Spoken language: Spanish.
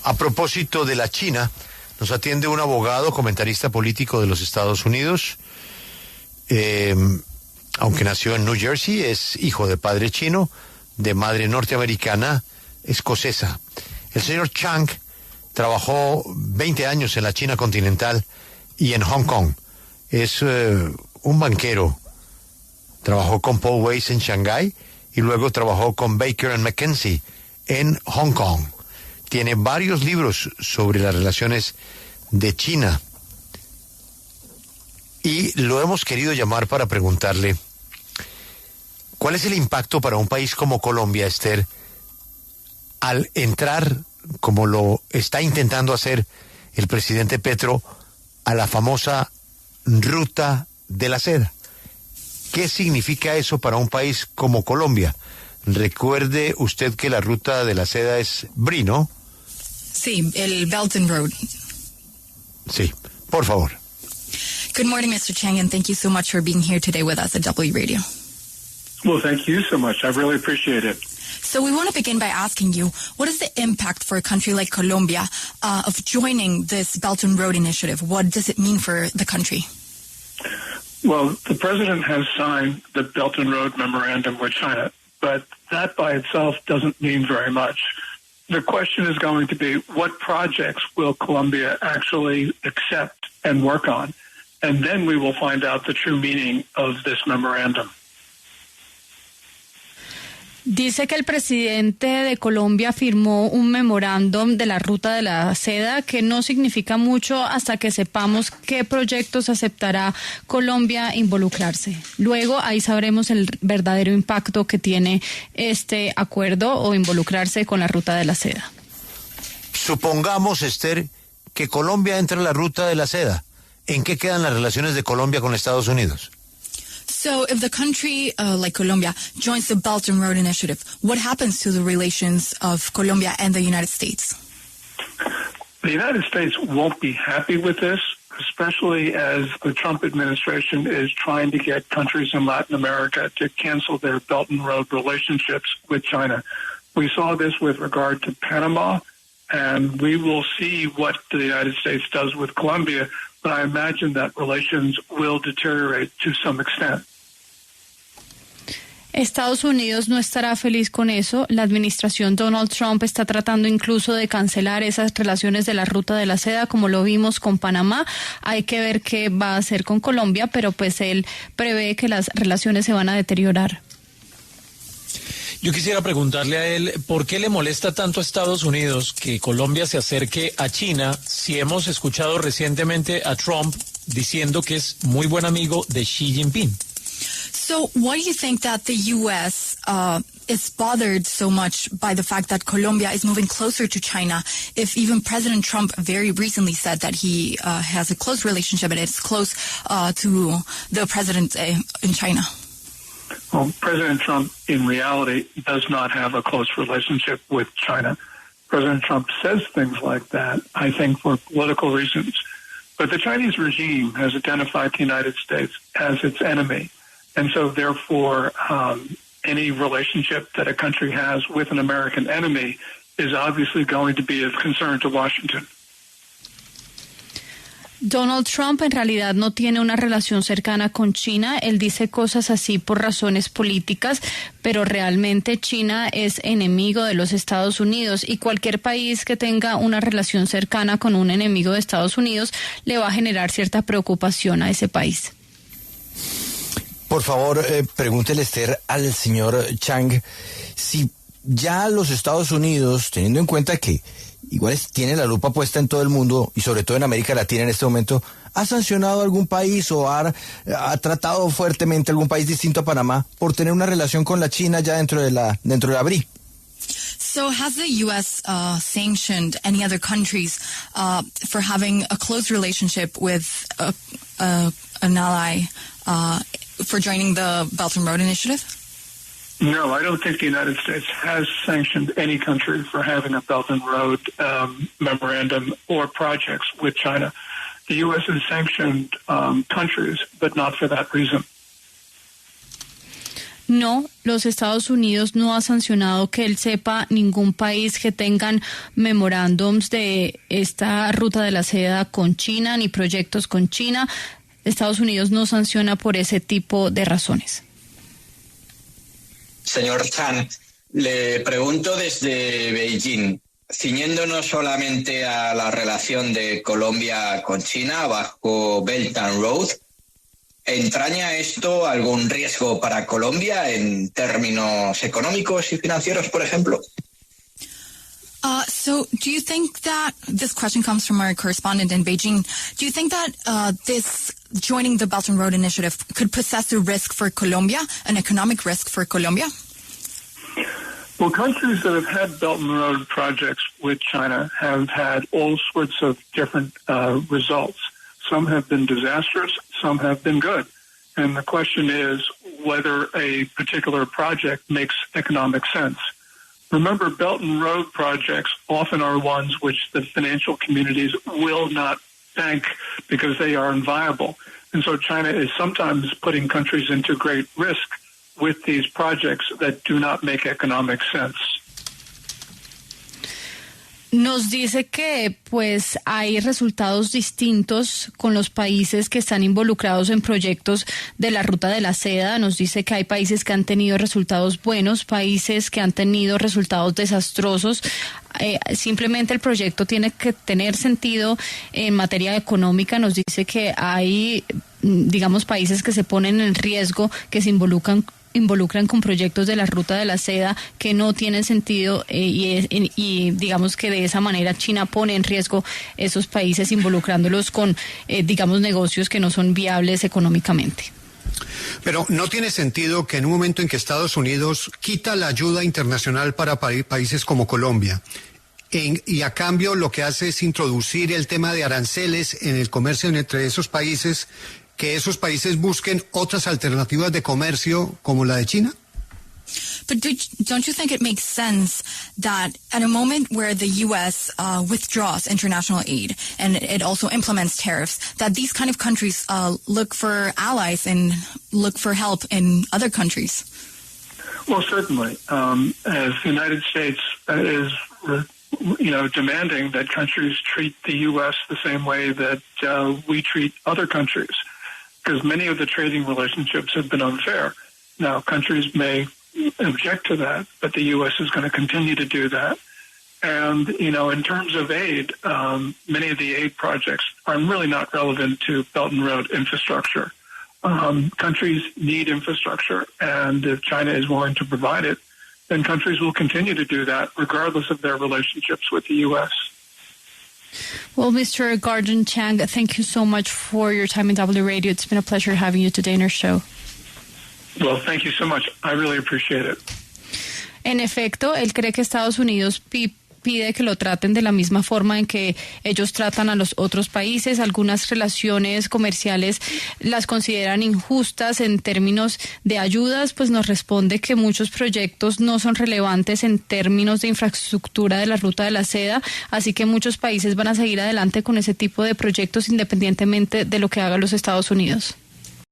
A propósito de la China, nos atiende un abogado, comentarista político de los Estados Unidos. Aunque nació en New Jersey, es hijo de padre chino, de madre norteamericana, escocesa. El señor Chang trabajó 20 años en la China continental y en Hong Kong. Es un banquero. Trabajó con Paul Weiss en Shanghái y luego trabajó con Baker & McKenzie en Hong Kong. Tiene varios libros sobre las relaciones de China. Y lo hemos querido llamar para preguntarle, ¿cuál es el impacto para un país como Colombia, Esther, al entrar, como lo está intentando hacer el presidente Petro, a la famosa ruta de la seda? ¿Qué significa eso para un país como Colombia? Recuerde usted que la ruta de la seda es BRI, ¿no? Sí, el Belt and Road. Sí, por favor. Good morning, Mr. Chang, and thank you so much for being here today with us at W Radio. Well, thank you so much. I really appreciate it. So we want to begin by asking you, what is the impact for a country like Colombia of joining this Belt and Road initiative? What does it mean for the country? Well, the president has signed the Belt and Road Memorandum with China, but that by itself doesn't mean very much. The question is going to be, what projects will Colombia actually accept and work on? And then we will find out the true meaning of this memorandum. Dice que el presidente de Colombia firmó un memorándum de la ruta de la seda que no significa mucho hasta que sepamos qué proyectos aceptará Colombia involucrarse. Luego ahí sabremos el verdadero impacto que tiene este acuerdo o involucrarse con la ruta de la seda. Supongamos, Esther, que Colombia entra en la ruta de la seda. ¿En qué quedan las relaciones de Colombia con Estados Unidos? So if the country like Colombia joins the Belt and Road Initiative, what happens to the relations of Colombia and the United States? The United States won't be happy with this, especially as the Trump administration is trying to get countries in Latin America to cancel their Belt and Road relationships with China. We saw this with regard to Panama, and we will see what the United States does with Colombia, but I imagine that relations will deteriorate to some extent. Estados Unidos no estará feliz con eso. La administración Donald Trump está tratando incluso de cancelar esas relaciones de la ruta de la seda, como lo vimos con Panamá. Hay que ver qué va a hacer con Colombia, pero pues él prevé que las relaciones se van a deteriorar. Yo quisiera preguntarle a él, ¿por qué le molesta tanto a Estados Unidos que Colombia se acerque a China si hemos escuchado recientemente a Trump diciendo que es muy buen amigo de Xi Jinping? So why do you think that the U.S. Is bothered so much by the fact that Colombia is moving closer to China, if even President Trump very recently said that he has a close relationship and it's close to the president in China? Well, President Trump, in reality, does not have a close relationship with China. President Trump says things like that, I think, for political reasons. But the Chinese regime has identified the United States as its enemy. And so, therefore, any relationship that a country has with an American enemy is obviously going to be of concern to Washington. Donald Trump en realidad no tiene una relación cercana con China. Él dice cosas así por razones políticas, pero realmente China es enemigo de los Estados Unidos y cualquier país que tenga una relación cercana con un enemigo de Estados Unidos le va a generar cierta preocupación a ese país. Por favor, pregúntele, Esther, al señor Chang si ya los Estados Unidos, teniendo en cuenta que igual tiene la lupa puesta en todo el mundo y sobre todo en América Latina en este momento, ¿ha sancionado a algún país o ha tratado fuertemente a algún país distinto a Panamá por tener una relación con la China ya dentro de la BRI? So has the U.S. Sanctioned any other countries for having a close relationship with an ally for joining the Belt and Road Initiative? No, I don't think the United States has sanctioned any country for having a Belt and Road memorandum or projects with China. The U.S. has sanctioned countries, but not for that reason. No, los Estados Unidos no ha sancionado que él sepa ningún país que tengan memorándums de esta ruta de la seda con China ni proyectos con China. Estados Unidos no sanciona por ese tipo de razones. Señor Chan, le pregunto desde Beijing, ciñéndonos solamente a la relación de Colombia con China bajo Belt and Road, ¿entraña esto algún riesgo para Colombia en términos económicos y financieros, por ejemplo? So do you think that, this question comes from our correspondent in Beijing, do you think that this joining the Belt and Road Initiative could possess a risk for Colombia, an economic risk for Colombia? Well, countries that have had Belt and Road projects with China have had all sorts of different results. Some have been disastrous, some have been good. And the question is whether a particular project makes economic sense. Remember, Belt and Road projects often are ones which the financial communities will not bank because they are inviable. And so China is sometimes putting countries into great risk with these projects that do not make economic sense. Nos dice que pues hay resultados distintos con los países que están involucrados en proyectos de la Ruta de la Seda. Nos dice que hay países que han tenido resultados buenos, países que han tenido resultados desastrosos. Simplemente el proyecto tiene que tener sentido en materia económica. Nos dice que hay, digamos, países que se ponen en riesgo, que se involucran con proyectos de la Ruta de la Seda que no tienen sentido y digamos que de esa manera China pone en riesgo esos países involucrándolos con, digamos, negocios que no son viables económicamente. Pero no tiene sentido que en un momento en que Estados Unidos quita la ayuda internacional para países como Colombia y a cambio lo que hace es introducir el tema de aranceles en el comercio entre esos países, que esos países busquen otras alternativas de comercio como la de China? But don't you think it makes sense that at a moment where the U.S. Withdraws international aid and it also implements tariffs, that these kind of countries look for allies and look for help in other countries? Well, certainly. As the United States is demanding that countries treat the U.S. the same way that we treat other countries, because many of the trading relationships have been unfair. Now, countries may object to that, but the U.S. is going to continue to do that. And, in terms of aid, many of the aid projects are really not relevant to Belt and Road infrastructure. Countries need infrastructure, and if China is willing to provide it, then countries will continue to do that regardless of their relationships with the U.S. Well, Mr. Gordon Chang, thank you so much for your time in W Radio. It's been a pleasure having you today in our show. Well, thank you so much. I really appreciate it. En efecto, él cree que Estados Unidos pide que lo traten de la misma forma en que ellos tratan a los otros países. Algunas relaciones comerciales las consideran injustas en términos de ayudas, pues nos responde que muchos proyectos no son relevantes en términos de infraestructura de la Ruta de la Seda, así que muchos países van a seguir adelante con ese tipo de proyectos independientemente de lo que hagan los Estados Unidos.